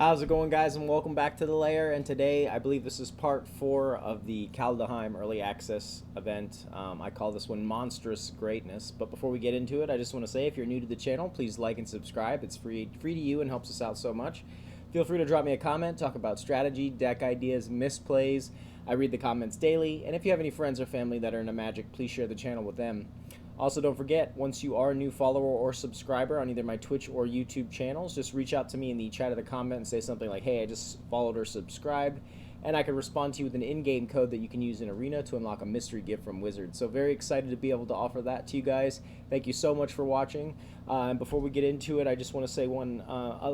How's it going, guys, and welcome back to the LAIR. And today I believe this is part 4 of the Kaldheim early access event. I call this one Monstrous Greatness. But before we get into it, I just want to say, if you're new to the channel, please like and subscribe. It's free to you and helps us out so much. Feel free to drop me a comment, talk about strategy, deck ideas, misplays. I read the comments daily, and if you have any friends or family that are into Magic, please share the channel with them. Also, don't forget, once you are a new follower or subscriber on either my Twitch or YouTube channels, just reach out to me in the chat of the comment and say something like, hey, I just followed or subscribed, and I can respond to you with an in-game code that you can use in Arena to unlock a mystery gift from Wizards. So very excited to be able to offer that to you guys. Thank you so much for watching. And before we get into it, I just want to say one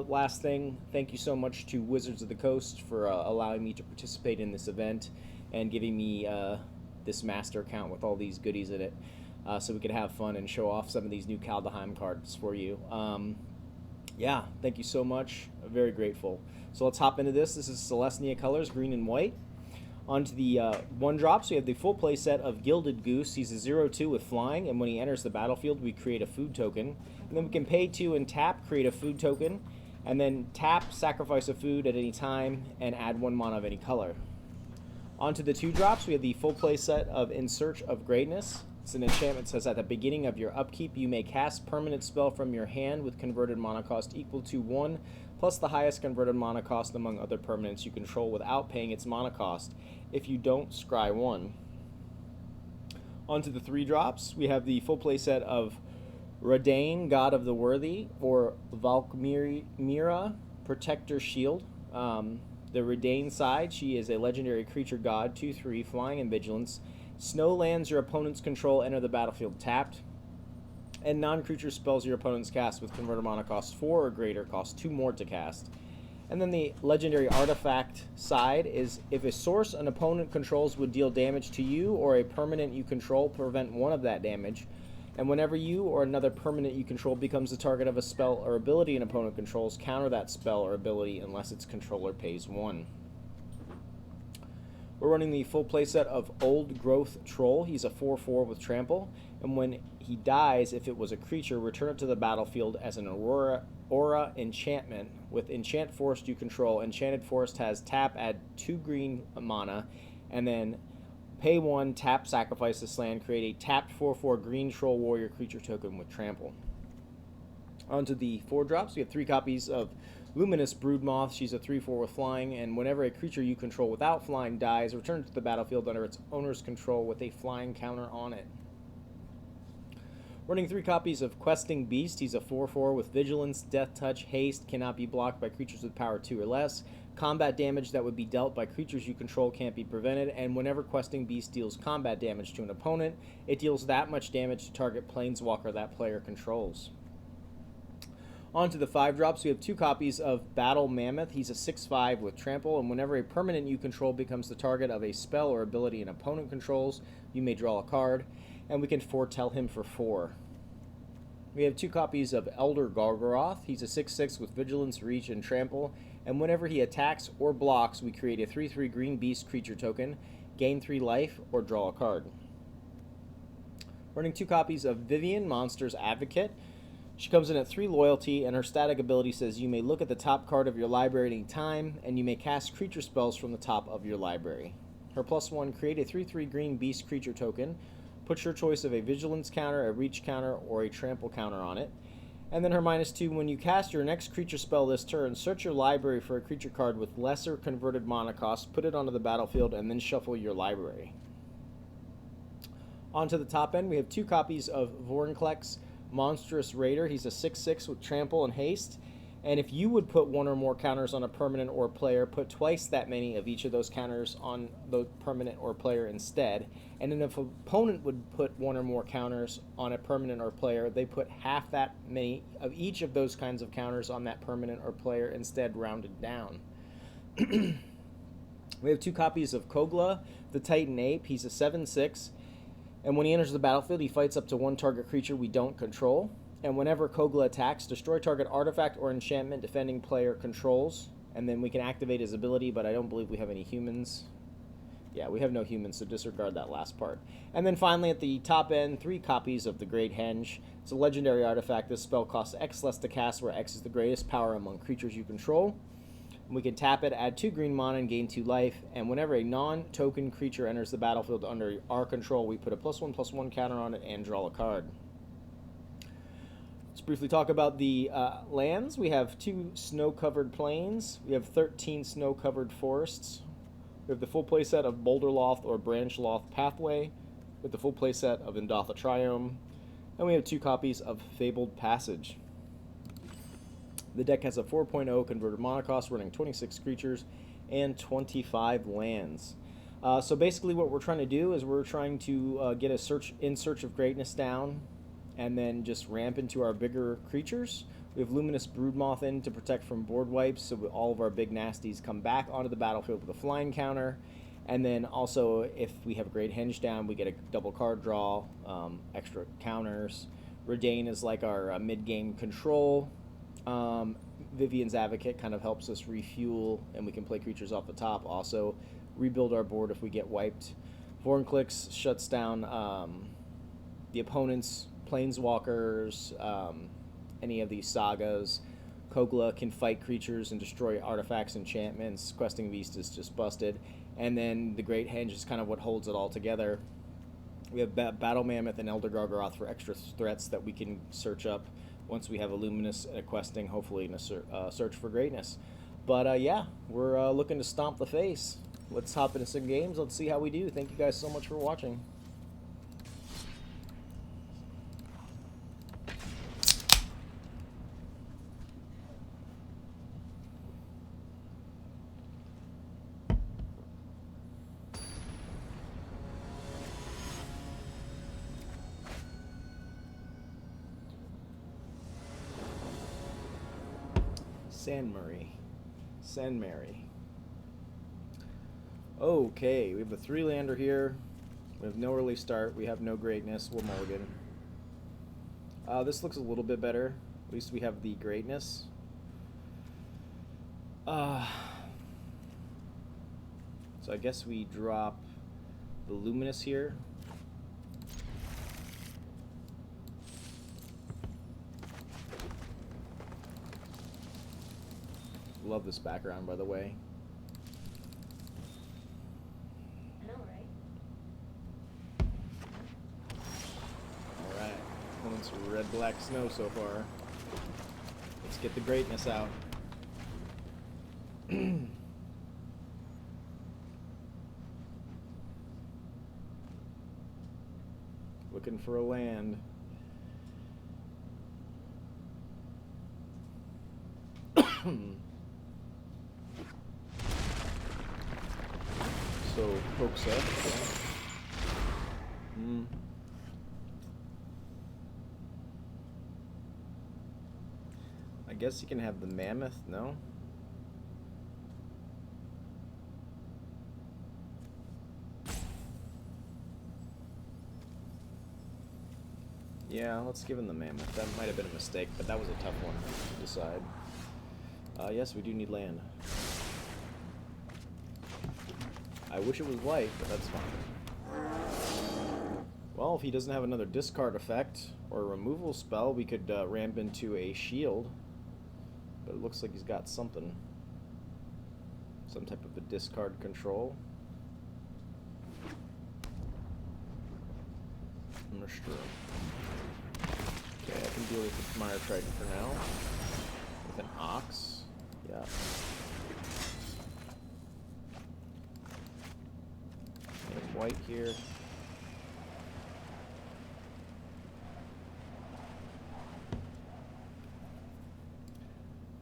last thing. Thank you so much to Wizards of the Coast for allowing me to participate in this event and giving me this master account with all these goodies in it. So we could have fun and show off some of these new Kaldheim cards for you. Yeah, thank you so much. I'm very grateful. So let's hop into this. This is SELESNYA colors, green and white. Onto the 1-drops, we have the full play set of Gilded Goose. He's a 0/2 with flying, and when he enters the battlefield, we create a food token. And then we can pay 2 and tap, create a food token, and then tap, sacrifice a food at any time, and add 1 mana of any color. Onto the 2-drops, we have the full play set of In Search of Greatness. It's an enchantment that says at the beginning of your upkeep, you may cast permanent spell from your hand with converted mana cost equal to 1, plus the highest converted mana cost among other permanents you control without paying its mana cost. If you don't, scry 1. Onto the 3-drops, we have the full play set of Reidane, God of the Worthy, or Valkmira, Protector Shield. The Reidane side, she is a legendary creature god, 2/3, flying and vigilance. Snow lands your opponent's control enter the battlefield tapped, and non-creature spells your opponent's cast with converted mana cost 4 or greater cost 2 more to cast. And then the legendary artifact side is if a source an opponent controls would deal damage to you or a permanent you control, prevent 1 of that damage. And whenever you or another permanent you control becomes the target of a spell or ability an opponent controls, counter that spell or ability unless its controller pays 1. We're running the full playset of Old Growth Troll. He's a 4/4 with trample, and when he dies, if it was a creature, return it to the battlefield as an aura enchantment. With Enchant Forest you control, Enchanted Forest has tap, add 2 green mana, and then pay 1, tap, sacrifice this land, create a tapped 4/4 green troll warrior creature token with trample. Onto the 4-drops, we have 3 copies of Luminous Broodmoth. She's a 3/4 with flying, and whenever a creature you control without flying dies, return it to the battlefield under its owner's control with a flying counter on it. Running 3 copies of Questing Beast. He's a 4/4 with vigilance, death touch, haste, cannot be blocked by creatures with power 2 or less. Combat damage that would be dealt by creatures you control can't be prevented, and whenever Questing Beast deals combat damage to an opponent, it deals that much damage to target planeswalker that player controls. Onto the 5-drops, we have 2 copies of Battle Mammoth. He's a 6/5 with trample, and whenever a permanent you control becomes the target of a spell or ability an opponent controls, you may draw a card, and we can foretell him for 4. We have 2 copies of Elder Gargaroth. He's a 6/6 with vigilance, reach, and trample, and whenever he attacks or blocks, we create a 3/3 green beast creature token, gain 3 life, or draw a card. Running 2 copies of Vivien, Monster's Advocate. She comes in at 3 loyalty, and her static ability says you may look at the top card of your library at any time, and you may cast creature spells from the top of your library. Her +1, create a 3/3 green beast creature token. Put your choice of a vigilance counter, a reach counter, or a trample counter on it. And then her -2, when you cast your next creature spell this turn, search your library for a creature card with lesser converted mana cost, put it onto the battlefield, and then shuffle your library. Onto the top end, we have 2 copies of Vorinclex, Monstrous Raider. He's a 6/6 with trample and haste, and if you would put 1 or more counters on a permanent or player, put twice that many of each of those counters on the permanent or player instead. And then if an opponent would put 1 or more counters on a permanent or player, they put half that many of each of those kinds of counters on that permanent or player instead, rounded down. We have 2 copies of Kogla, the Titan Ape. He's a 7/6. And when he enters the battlefield, he fights up to 1 target creature we don't control. And whenever Kogla attacks, destroy target artifact or enchantment defending player controls. And then we can activate his ability, but I don't believe we have any humans. Yeah, we have no humans, so disregard that last part. And then finally, at the top end, 3 copies of the Great Henge. It's a legendary artifact. This spell costs X less to cast, where X is the greatest power among creatures you control. And we can tap it, add 2 green mana, and gain 2 life. And whenever a non-token creature enters the battlefield under our control, we put a +1/+1 counter on it and draw a card. Let's briefly talk about the lands. We have 2 snow-covered plains. We have 13 snow-covered forests. We have the full playset of Boulderloft or Branchloft Pathway, with the full playset of Indatha Triome, and we have 2 copies of Fabled Passage. The deck has a 4.0 converted mana cost, running 26 creatures and 25 lands. So basically what we're trying to do is we're trying to get a In Search of Greatness down, and then just ramp into our bigger creatures. We have Luminous Broodmoth in to protect from board wipes, so all of our big nasties come back onto the battlefield with a flying counter. And then also, if we have a Great Henge down, we get a double card draw, extra counters. Reidane is like our mid-game control. Vivien's Advocate kind of helps us refuel, and we can play creatures off the top. Also, rebuild our board if we get wiped. Vorinclex shuts down the opponent's planeswalkers, any of these sagas. Kogla can fight creatures and destroy artifacts, enchantments. Questing Beast is just busted. And then the Great Henge is kind of what holds it all together. We have Battle Mammoth and Elder Gargaroth for extra threats that we can search up once we have a Luminous and a Questing, hopefully in a search for greatness. But yeah, we're looking to stomp the face. Let's hop into some games. Let's see how we do. Thank you guys so much for watching. San Mary. Okay, we have a 3-lander here. We have no early start. We have no greatness. We'll mulligan. This looks a little bit better. At least we have the greatness. So I guess we drop the Luminous here. Love this background, by the way. I know, right? Alright. Opponent's red-black snow so far. Let's get the greatness out. Looking for a land. So, pokes up. I guess you can have the Mammoth, no? Yeah, let's give him the Mammoth. That might have been a mistake, but that was a tough one to decide. Yes, we do need land. I wish it was white, but that's fine. Well, if he doesn't have another discard effect or a removal spell, we could ramp into a shield. But it looks like he's got something. Some type of a discard control. I'm not sure. Okay, I can deal with the Mire Triton for now. With an Ox. Yeah. And white here.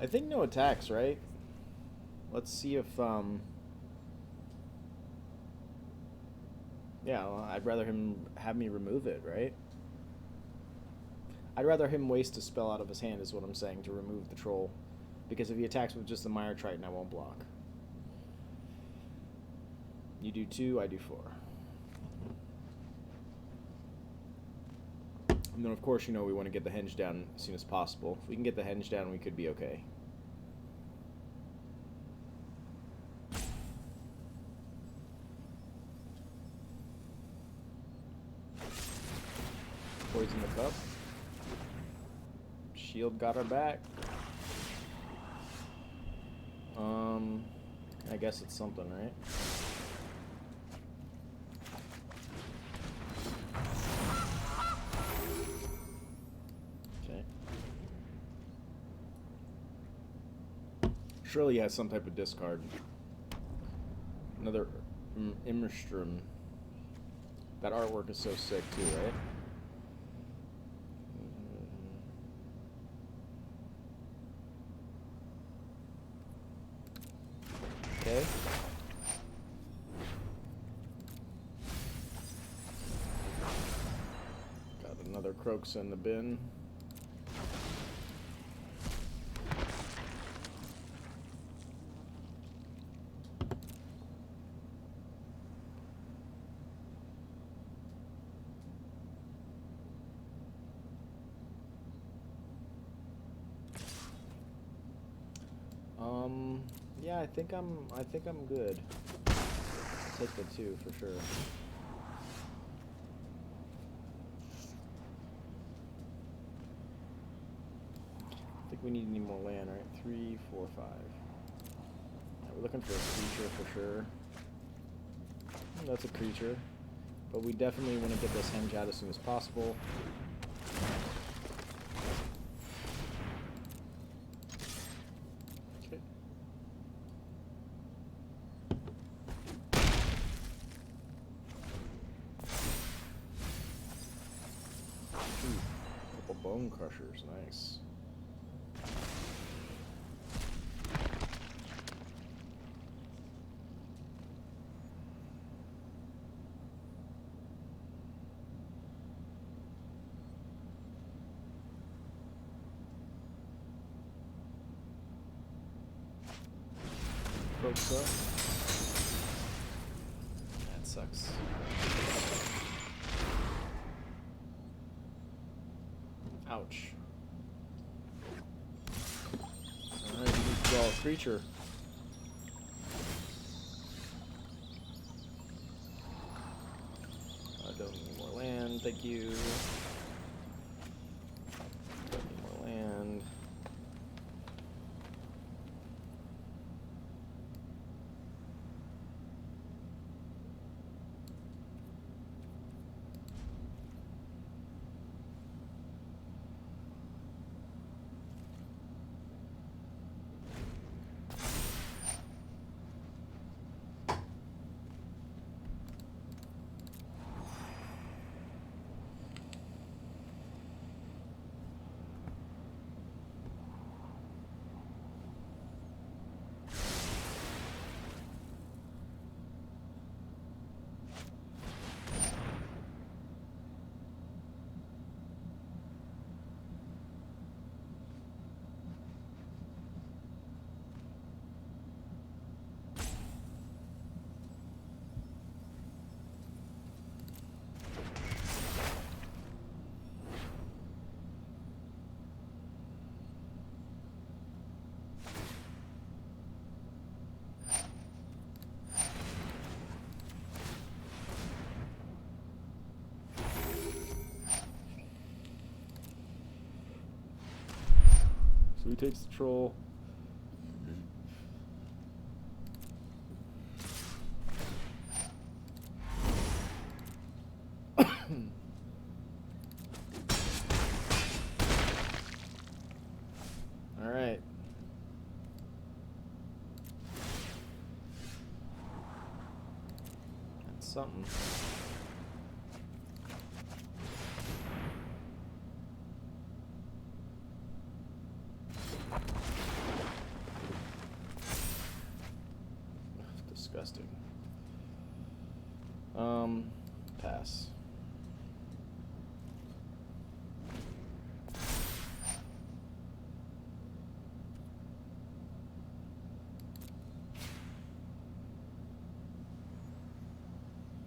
I think no attacks, right? Let's see if, yeah, well, I'd rather him have me remove it, right? I'd rather him waste a spell out of his hand is what I'm saying, to remove the troll. Because if he attacks with just the Mire Triton, I won't block. You do 2, I do 4. And then, of course, you know we want to get the Henge down as soon as possible. If we can get the Henge down, we could be okay. Poison the cup. Shield got our back. I guess it's something, right? Okay. Surely he has some type of discard. Another Immerstrom. That artwork is so sick too, right? Okay. Got another Croaks in the bin. Yeah, I think I'm good. Take the 2 for sure. I think we need any more land, right? 3, 4, 5. Yeah, we're looking for a creature for sure. That's a creature. But we definitely want to get this henge out as soon as possible. Okay. Ooh, couple bone crushers, nice. Up. That sucks. Ouch. Alright, we need to draw a creature. I don't need more land, thank you. Don't need more land. So he takes the troll. All right. That's something. Disgusting. Pass.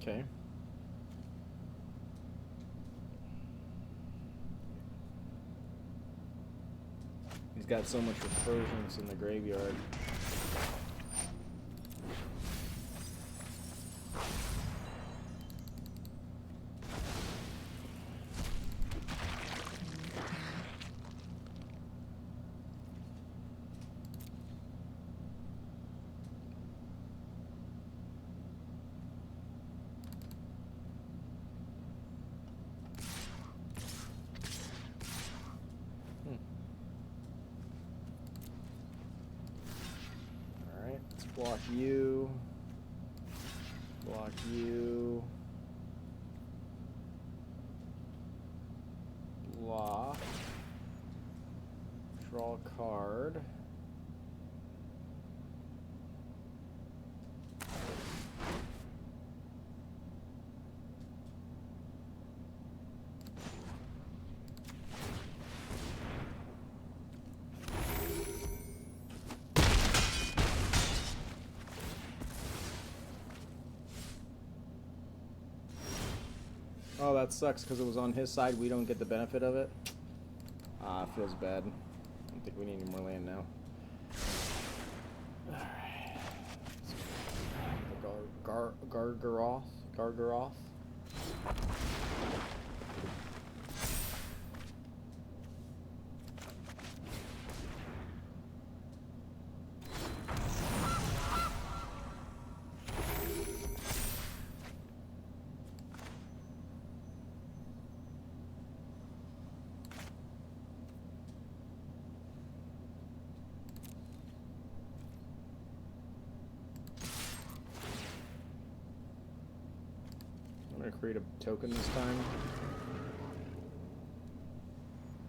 Okay. He's got so much recursions in the graveyard. Block you. Block you. Block. Draw a card. Oh, that sucks because it was on his side. We don't get the benefit of it. Ah, feels bad. I don't think we need any more land now. Alright. Gargaroth? Gargaroth? I'm gonna create a token this time.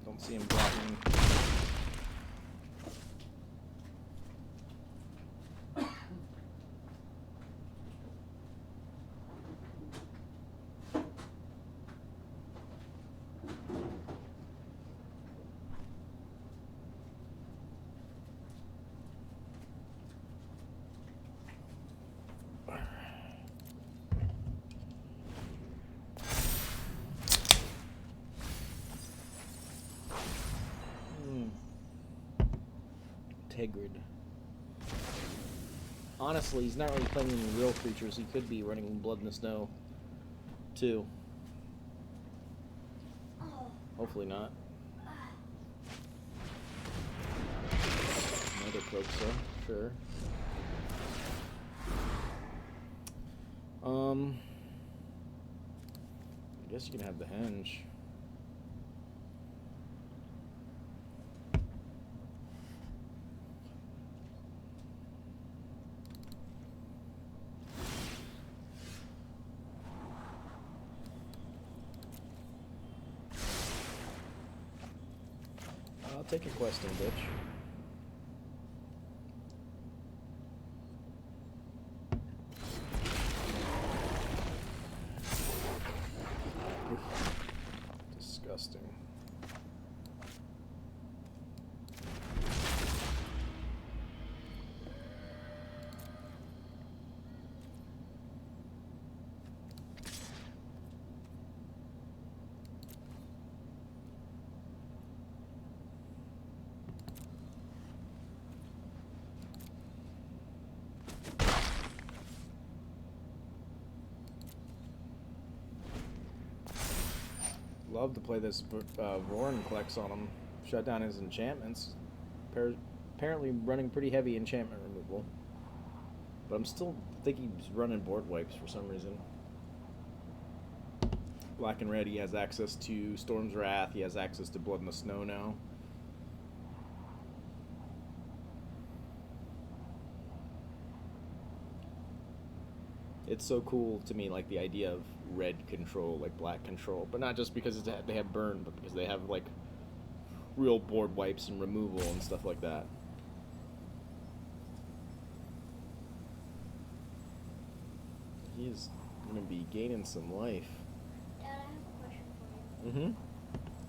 Don't see him blocking. Tegrid. Honestly, he's not really playing any real creatures. He could be running Blood in the Snow, too. Hopefully not. Another Kroxa, sure. I guess you can have the Henge. I'll take a questing, bitch. Disgusting. Love to play this Vorinclex on him. Shut down his enchantments. Apparently running pretty heavy enchantment removal. But I'm still thinking he's running board wipes for some reason. Black and red, he has access to Storm's Wrath. He has access to Blood in the Snow now. It's so cool to me, like the idea of red control, like black control, but not just because they have burn, but because they have like real board wipes and removal and stuff like that. He is going to be gaining some life. Dad, I have a question for you. Mm-hmm.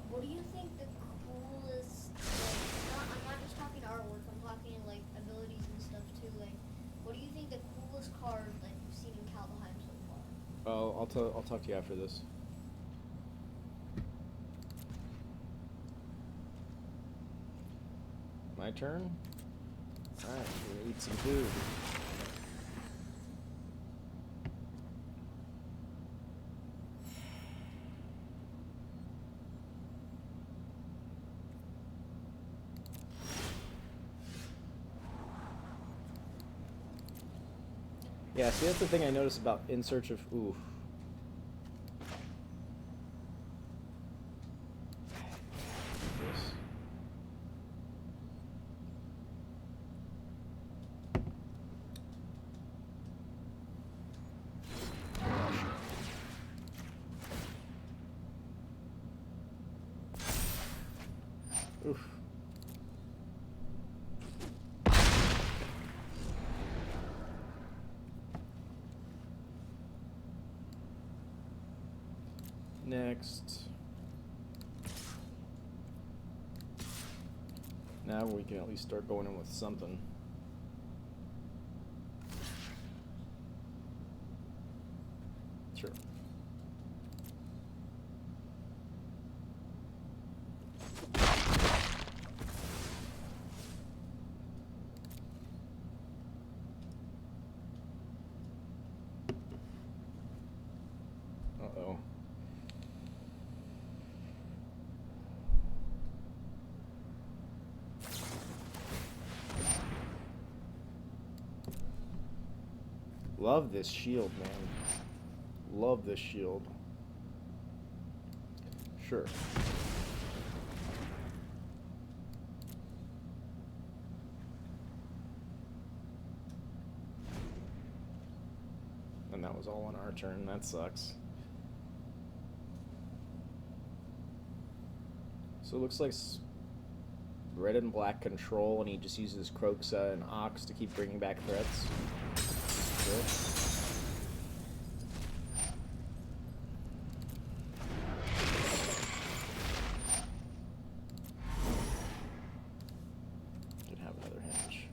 What do you think the coolest, like, I'm not just talking artwork, I'm talking like abilities and stuff too, like, what do you think the coolest card like you've seen in Kaldheim so far? Oh, I'll talk to you after this. My turn? Alright, we're gonna eat some food. Yeah, see, that's the thing I noticed about In Search of... Ooh. Oof. Next. Now we can at least start going in with something. Sure. Uh-oh. Love this shield, man. Love this shield. Sure. And that was all on our turn. That sucks. So it looks like red and black control, and he just uses Kroxa and Ox to keep bringing back threats. Sure. Can have another henge.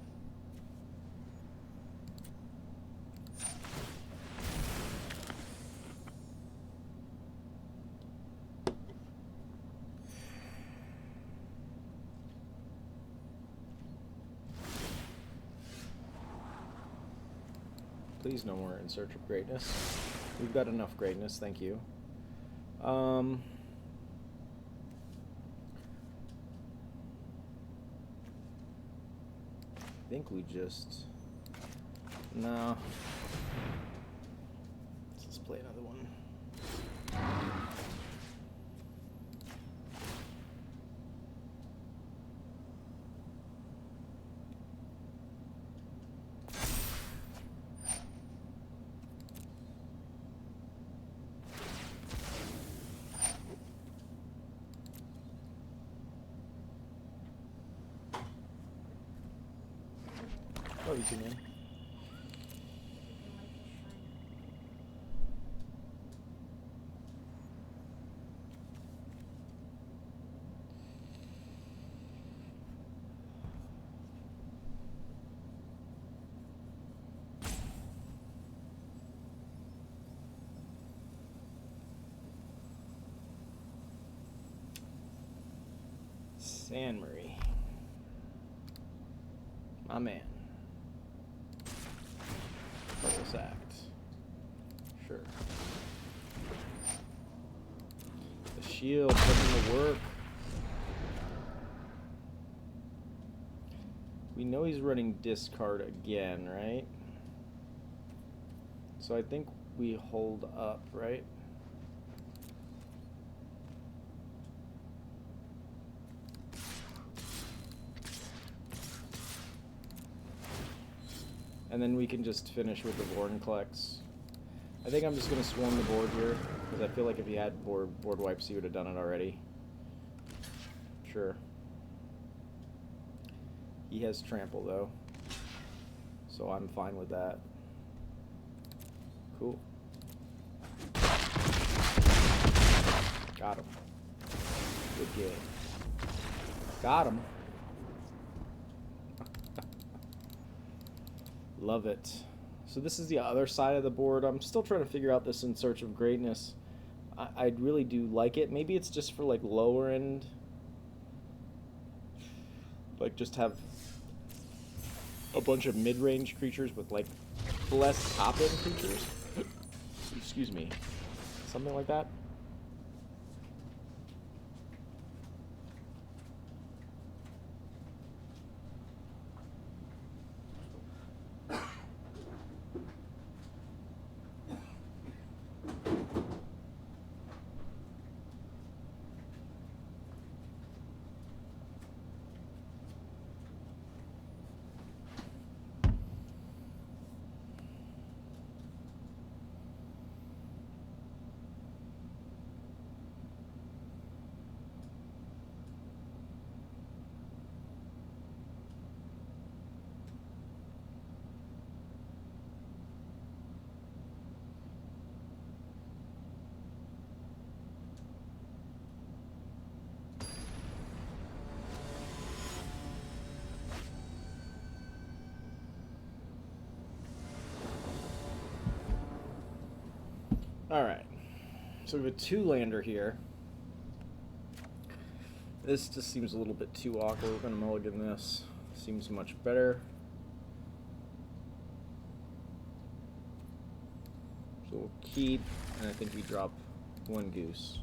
Please no more In Search of Greatness. We've got enough greatness, thank you. I think we just... No. Let's just play another one. Love you too, man. San Marie. My man. Purpose Act. Sure. The shield putting the work. We know he's running discard again, right? So I think we hold up, right? And then we can just finish with the Vorinclex. I think I'm just going to swarm the board here, because I feel like if he had board wipes, he would have done it already. Sure. He has trample, though. So I'm fine with that. Cool. Got him. Good game. Got him. Love it. So this is the other side of the board. I'm still trying to figure out this In Search of Greatness. I really do like it. Maybe it's just for like lower end. Like just have a bunch of mid-range creatures with like less top end creatures. Excuse me. Something like that. Alright. So we have a 2-lander here. This just seems a little bit too awkward. We're going to mulligan this. Seems much better. So we'll keep, and I think we drop 1 goose.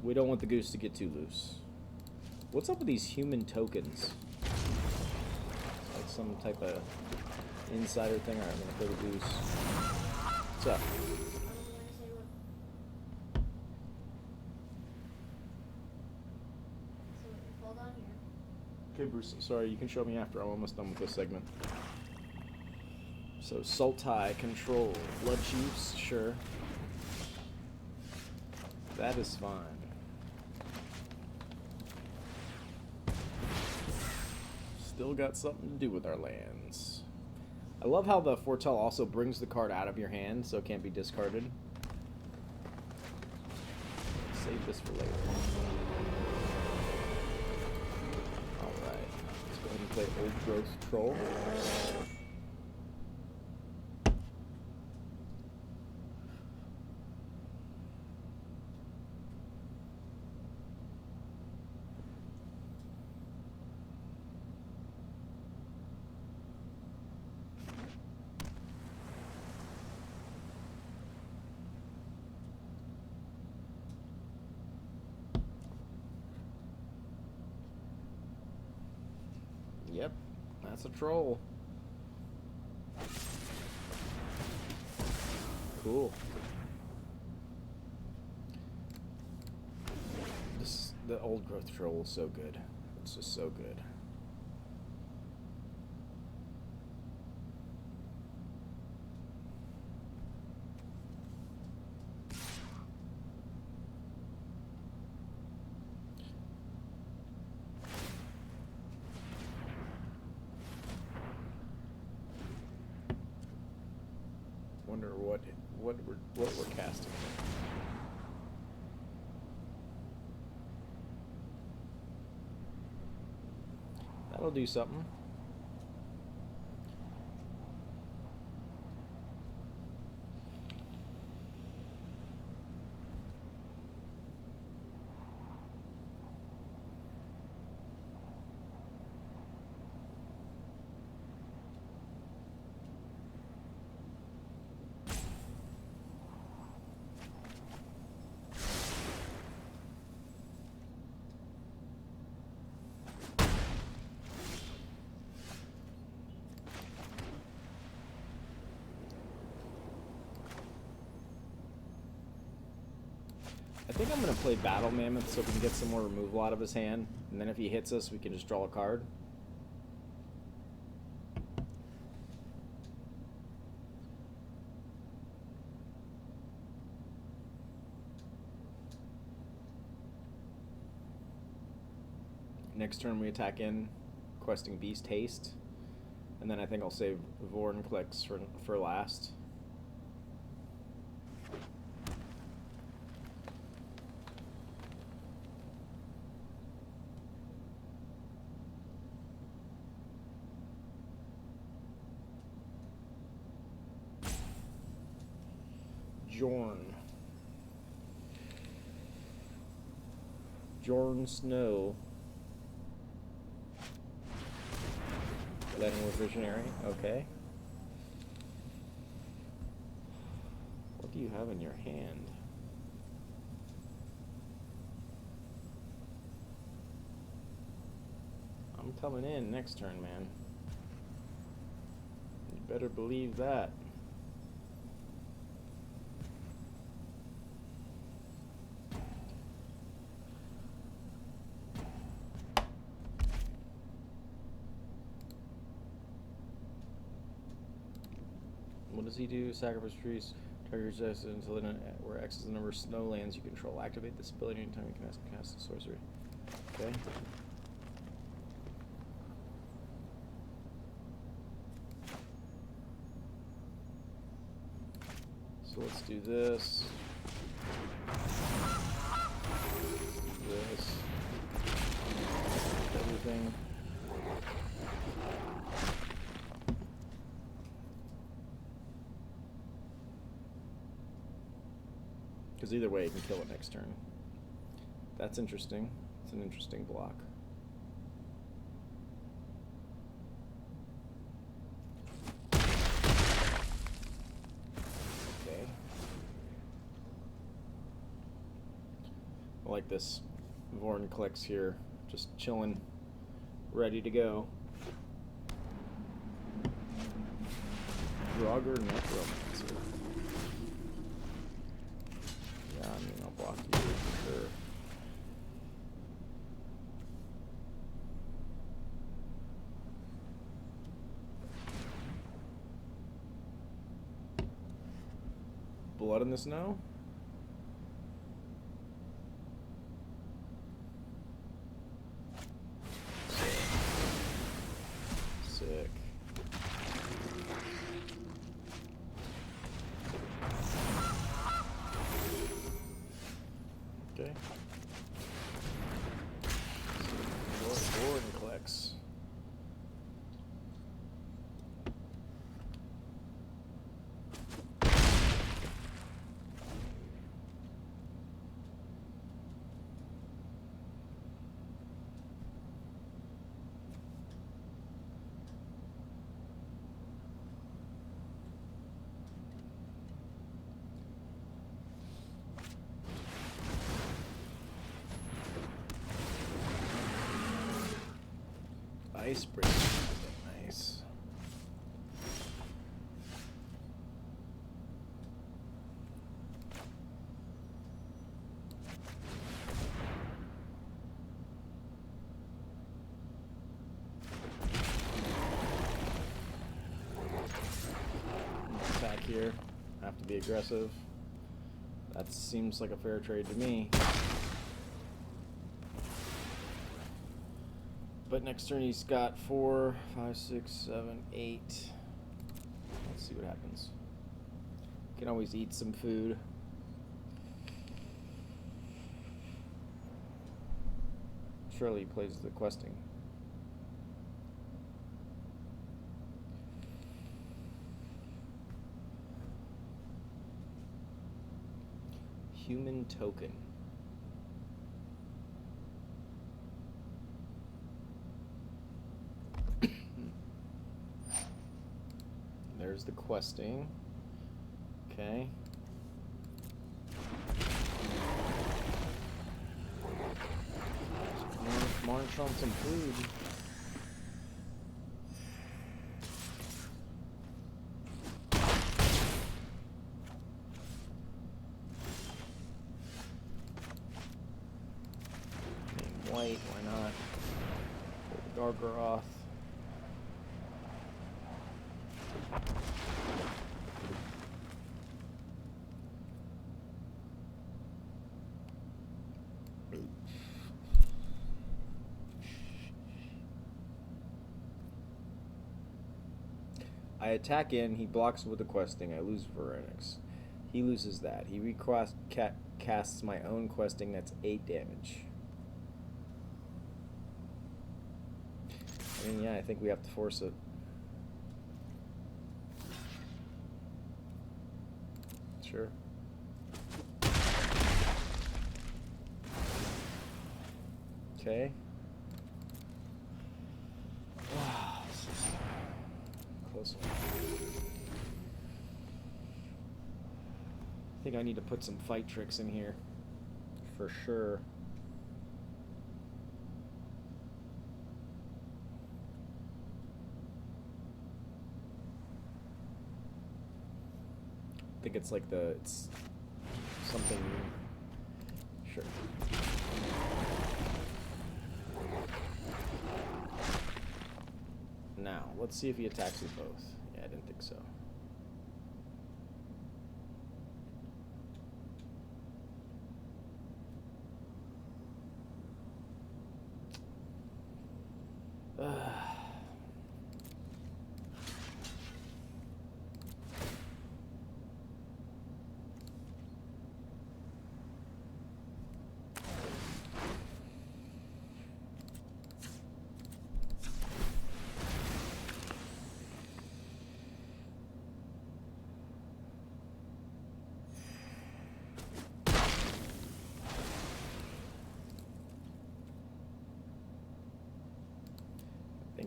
We don't want the goose to get too loose. What's up with these human tokens? Like some type of insider thing. Alright, I'm going to play the goose. What's up? Okay, Bruce, sorry, you can show me after. I'm almost done with this segment. So, Sultai, control, blood chiefs, sure. That is fine. Still got something to do with our lands. I love how the Foretell also brings the card out of your hand, so it can't be discarded. Save this for later. Alright, let's go ahead and play Old Growth Troll. Yep, that's a troll. Cool. The Old Growth Troll is so good. It's just so good. Wonder what we're casting. That'll do something. I think I'm going to play Battle Mammoth so we can get some more removal out of his hand. And then if he hits us, we can just draw a card. Next turn we attack in, questing Beast Haste. And then I think I'll save Vorinclex for last. Jorn Snow. Letting with Visionary, okay. What do you have in your hand? I'm coming in next turn, man. You better believe that. What does he do? Sacrifice trees. Target resist until where X is the number of snow lands you control. Activate this ability anytime you can cast a sorcery. Okay. So let's do this. This. Everything. Because either way, you can kill it next turn. That's interesting. It's an interesting block. Okay. I like this Vorinclex here, just chilling, ready to go. Draugr Necromancer. Yeah, I mean, I'll block you for sure. Blood in the Snow? Sick. Okay. Vorinclex. Icebreaker. Nice. Attack here. Have to be aggressive. That seems like a fair trade to me. But next turn he's got 4, 5, 6, 7, 8. Let's see what happens. Can always eat some food. Surely he plays the questing. Human token. There's the questing. Okay. Munch on some food. White, why not? Gargaroth. I attack in, he blocks with the questing, I lose Vorinclex. He loses that. He casts my own questing, that's 8 damage. I mean, yeah, I think we have to force it. Sure. Okay. Wow, this is a close one. I think I need to put some fight tricks in here. For sure. I think it's like it's something, sure. Now, let's see if he attacks with both. Yeah, I didn't think so.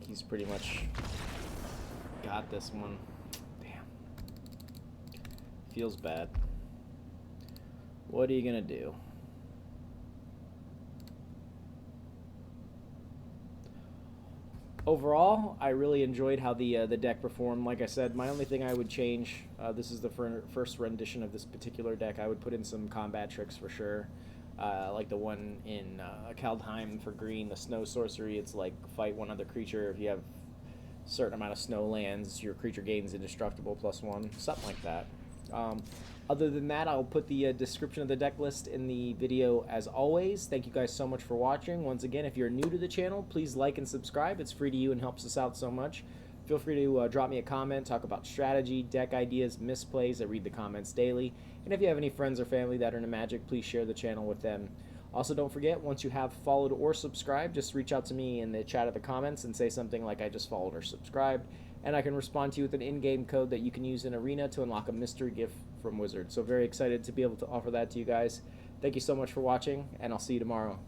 think he's pretty much got this one. Damn. Feels bad. What are you gonna do? Overall, I really enjoyed how the deck performed. Like I said, my only thing I would change, this is the first rendition of this particular deck, I would put in some combat tricks for sure. Like the one in Kaldheim for green, the snow sorcery. It's like fight one other creature. If you have a certain amount of snow lands, your creature gains indestructible +1, something like that. Other than that, I'll put the description of the deck list in the video as always. Thank you guys so much for watching. Once again, if you're new to the channel, please like and subscribe. It's free to you and helps us out so much. Feel free to drop me a comment, talk about strategy, deck ideas, misplays. I read the comments daily. And if you have any friends or family that are into Magic, please share the channel with them. Also, don't forget, once you have followed or subscribed, just reach out to me in the chat of the comments and say something like I just followed or subscribed, and I can respond to you with an in-game code that you can use in Arena to unlock a mystery gift from Wizard. So very excited to be able to offer that to you guys. Thank you so much for watching, and I'll see you tomorrow.